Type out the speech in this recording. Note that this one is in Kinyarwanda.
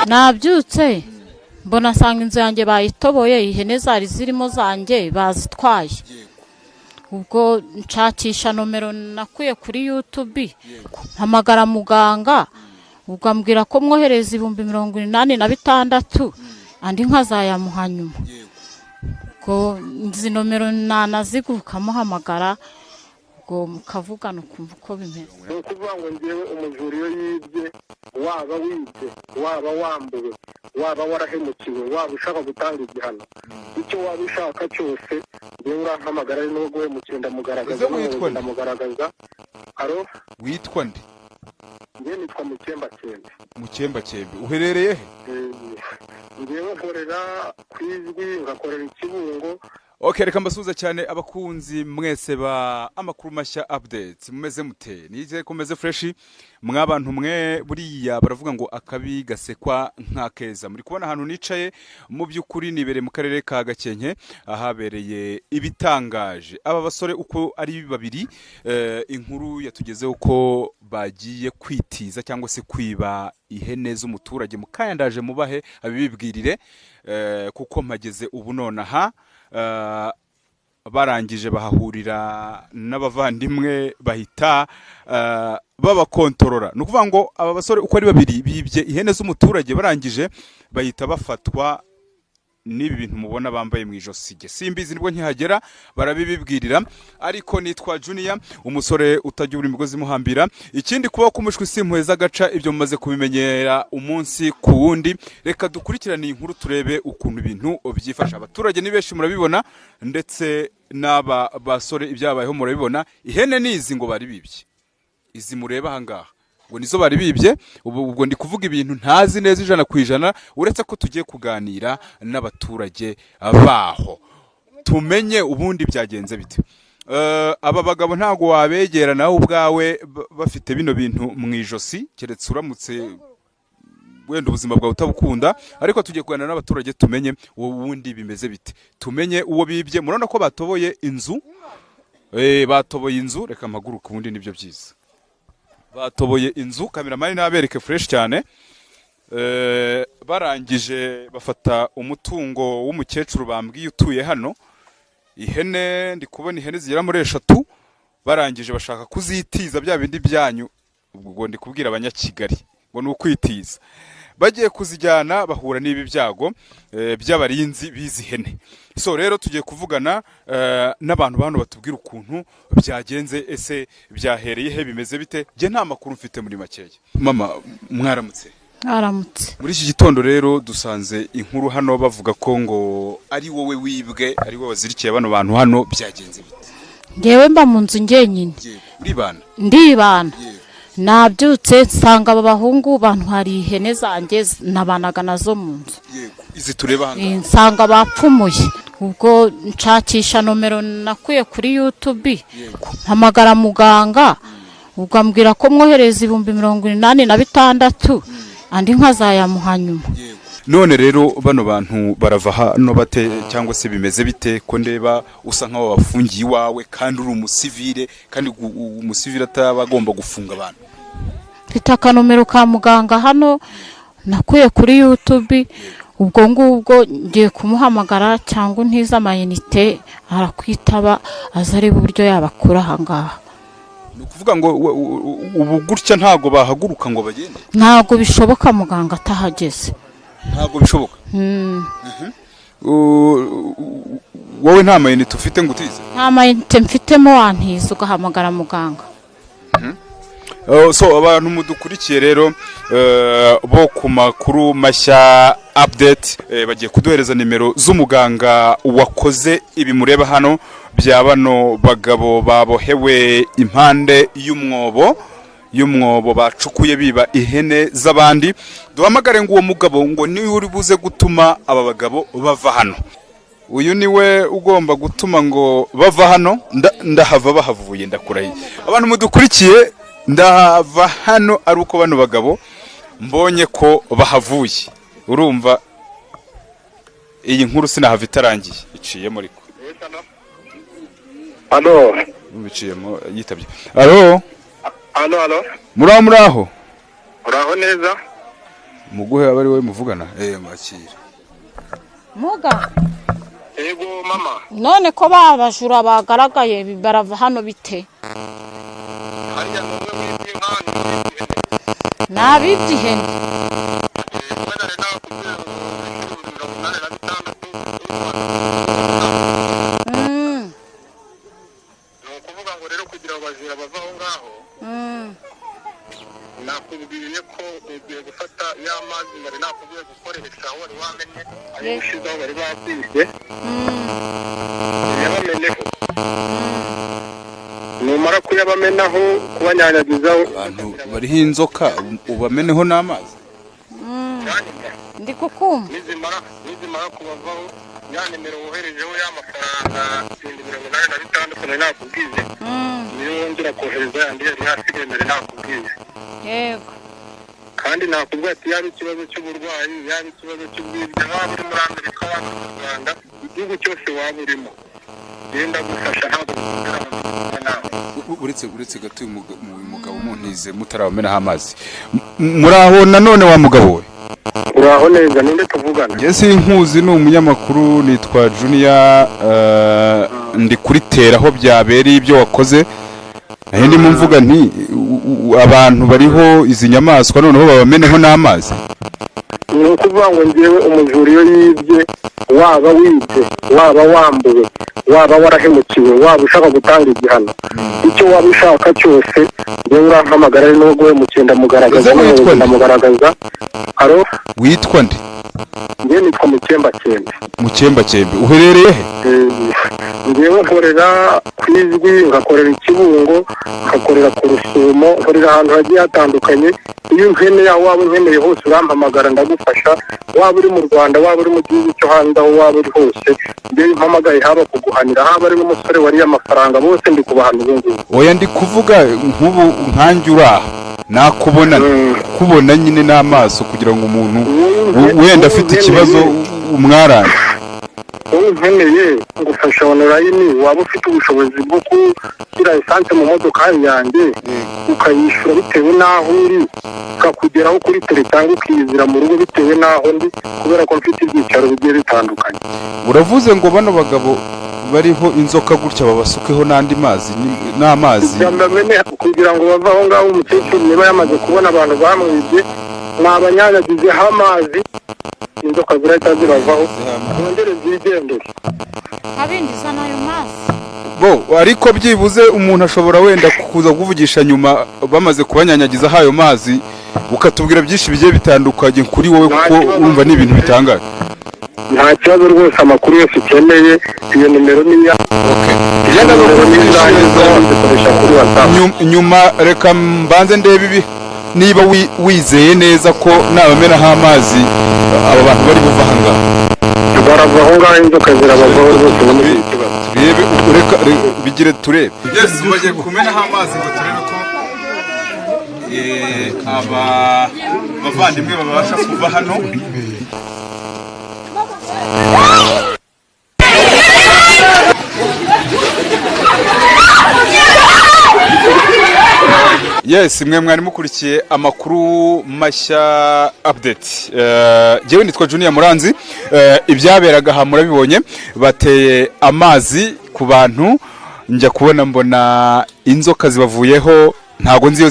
nabyutse mbona asanga inzu yanjye bayitoboye, ihene zari zirimo zanjye bazitwaye. Ubwo nshakisha nomero nakuye kuri YouTube, mpamagara muganga, ubwo ambwira ko mwohereza 86,000 andi nkazayamuha nyuma. Ubwo izi nomero nanaziguka muhamagara, ubwo mukavugana ukumva uko bimeze. Ukuvuga ngo ngewe umujuri yo yibye, waba wibye, waba wambuwe, waba warahemukiwe, waba ushaka gutanga igihano, icyo waba ushaka cyose ngewe urampamagara, ari no guhemukira ndamugaragaza. Alo, witwa nde? ngewe nitwa Mukemba Cyembe. Uherereye he? ngewe nkorera kwizwi, ngakorera Ikibungo. Okay, reka mbasuhuza cyane abakunzi mwese ba amakuru mashya updates. Mumeze mute? Nize komeze fresh. Mwabantu mwe buriya baravuga ngo akabi gasekwa nka keza. Muri kubona ahantu nicaye mu byukuri nibere mu karere ka Gakenke, ahabereye ibitangaje. Aba basore uko ari babiri, inkuru yatugezeho ko bagiye kwitiza cyangwa se kwiba ihene z'umuturage. Mukayandaje mubahe abibibwirire, kuko mpageze ubu nonaha. Barangije bahahurira n'abavandimwe bahita babakontorora. Nukuvuga ngo aba basore uko ari babiri bibye ihene z'umuturage, barangije bahita bafatwa n'ibi bintu mubona bambaye mu ijosi. Simbizi nibwo nkihagera barabibibwirira, ariko nitwa Junior, umusore utajya uri imigozi muhambira. Ikindi kuba kumushwe simpuheza gaca, ibyo mumaze kubimenyera umunsi ku wundi. Reka dukurikirane inkuru turebe ukuntu ibintu byifasha. Abaturage ni benshi murabibona, ndetse n'aba basore ibyabayeho murabibona. Ihene nizi ngo bari bibye, izi mureba ahangaha ngo nizo bari bibye. Ubwo ndi kuvuga ibintu ntazi neza 100%, uretse ko tugiye kuganira n'abaturage baho tumenye ubundi byagenze bite. Aba bagabo ntago wabegera nawe ubwawe bafite bino bintu mu ijosi, keretse uramutse wenda ubuzima bwawe utabukunda. Ariko tugiye kuganira n'abaturage tumenye ubundi bimeze bite, tumenye uwo bibye. Murabona ko batoboye inzu, batoboye inzu. Reka mpaguruka ubundi nibyo byiza. Batoboye inzu, kameramani nabereke fresh cyane. Barangije bafata umutungo w'umukecuru bambwiye utuye hano. Ihene ndi kubona ihene zigera muri 3, barangije bashaka kuzitiza bya bindi byanyu. Ubwo ndi kubwira abanyakigali ngo ni ukwitiza. Bagiye kuzijyana bahura n'ibi byago by'abarinzi bizi hene. So rero tugiye kuvugana n'abantu bano batubwira ukuntu byagenze, ese byahereye he, bimeze bite. Je nta makuru mfite muri makeya. Mama mwaramutse? Aramutse. Muri iki gitondo rero dusanze inkuru hano bavuga ko ngo ari wowe wibwe, ari wowe wazirikiye bano bantu hano. Byagenze bite? Ngewe mba mu nzu ngenyine. Ndibana. Nabyutse nsanga aba bahungu bantwariye ihene zanjye nabanaga nazo mu nzu. Izi tureba hanga nsanga bapfumuye. Ubwo nshakisha nomero nakuye kuri YouTube, mpamagara muganga, ubwo ambwira ko mwohereza 86,000 andi nkazayamuha nyuma. None rero bano bantu barava hano bate, cyangwa se bimeze bite? Ko ndeba usa nkaho bafungiye iwawe kandi uri umusivile, kandi umusivile atabagomba gufunga abantu. Mfite akanomero ka muganga hano nakuye kuri YouTube. Ubwo ngubwo ngiye kumuhamagara, cyangwa ntiza amayinite arakwitaba azareba uburyo yabakura ahangaha. Nukuvuga ngo ubu gutya ntago bahaguruka ngo bagende? Ntago bishoboka, muganga atahageze. Ntago bishoboka. Wowe nta mayinite ufite ngo utize? Nta mayinite mfitemo, wantiza ugahamagara muganga. So abantu mudukurikiye rero bo ku makuru mashya update, bagiye kuduhereza nimero z'umuganga wakoze ibi mureba hano bya bano bagabo babohewe impande y'umwobo bacukuye biba ihene z'abandi. Duhamagare ngo uwo mugabo ngo niwe uri buze gutuma aba bagabo bava hano. Uyu niwe ugomba gutuma ngo bava hano. Ndahava bahavuye, ndakurahiye. Abantu mudukurikiye, ndahava hano ari uko bano bagabo mbonye ko bahavuye. Urumva iyi nkuru sinahava itarangiye, iciyemo ariko. Alo. Biciyemo yitabye. Alo. Alo. Muraho. Uraho neza? muguhe aba ari wowe muvugana mwakira muga yego mama none ko babajura bagaragaye barava hano bite hariya n'umwe wibye nk'ahantu nabibye ihene nakubwiye ko ugiye gufata ya mazi bari nakubwiye gukoresha wari wamenye ayo ushizeho bari bakwibye yabameneho numara kuyabamenaho kubanyanyagizaho abantu bariho inzoka ubameneho n'amazi ndi kukumva nizimara kubavaho ya nimero woherejeho y'amafaranga 86 nari nakubwiye niyo wongera kohereza yandi yari hasigaye mbere nakubwiye yego kandi nakubwira ati yaba ikibazo cy'uburwayi yaba ikibazo cy'ubwibye waba uri muri Amerika waba mu Rwanda igihugu cyose waba urimo genda gufasha ntabwo uretse gato uyu mugabo muntize mutarabamenaho amazi muraho nanone wa mugabo we uraho neza ninde tuvugana njye sinkuzi ni umunyamakuru nitwa Junior ndi kuri tera aho byabereye ibyo wakoze naho ndimo mvuga nti abantu bariho izi nyamaswa noneho babameneho n'amazi ni ukuvuga ngo ngewe umujura iyo yibye waba wibye waba wambuwe waba warahemukiwe waba ushaka gutanga igihano icyo waba ushaka cyose ngewe urampamagara ari n'ubwo mukenda mugaragaza ndamugaragaza aro witwa nde ngewe nitwa Mukembakembe uherereye he ngewe nkorera ku Ijwi ngakorera Ikibungo ngakorera ku Rusumo nkorera ahantu hagiye hatandukanye iyo unkeneye aho waba unkeneye hose urampamagara ndagufasha waba uri mu Rwanda waba uri mu gihugu cyo hanze aho waba uri hose ngewe mpamagaye haba kuguhanira haba ari n'umusore wariye amafaranga bose ndi kubahana ubu ngubu oya ndi kuvuga nk'ubu nkanjye uraha kubona nyine n'amaso kugira ngo umuntu wenda afite ikibazo umwarane wowe nkeneye ngufasha online waba ufite ubushobozi bwo gushyira esanse mu modoka yanjye ukayishyura bitewe n'aho uri ukakugeraho kuri tele cyangwa ukiyizira mu rugo bitewe n'aho ndi kubera ko mfite ibyicaro bigiye bitandukanye uravuze ngo bano bagabo bariho inzoka gutya babasukeho n'andi mazi n'amazi kugira ngo bave aho ngaho umukecuru niba yamaze kubona abantu bamwibye ni abanyanyagizeho amazi inzoka zirahita zibavaho zongere zigendere abinjiza n'ayo mazi bo ariko byibuze umuntu ashobora wenda kuza kuvugisha nyuma bamaze kubanyanyagiza ayo mazi ukatubwira byinshi bigiye bitandukanye kuri wowe kuko urumva ni ibintu bitangaje nta kibazo rwose amakuru yose ukeneye iyo nimero niya nyuma reka mbanze ndebe niba wizeye neza ko nabamenaho amazi aba bantu bari buva aha ngaha barava aho ngaho inzoka zirabavaho rwose muri iki kibazo turebe bigire turebe bagiye kumenaho amazi ngo turebe ko abavandimwe babasha kuva hano yes mwe mwari mukurikiye amakuru mashya update jewe nitwa Junior Muranzi ibyaberaga aha murabibonye bateye amazi ku bantu njya kubona mbona inzoka zibavuyeho ntago nziyo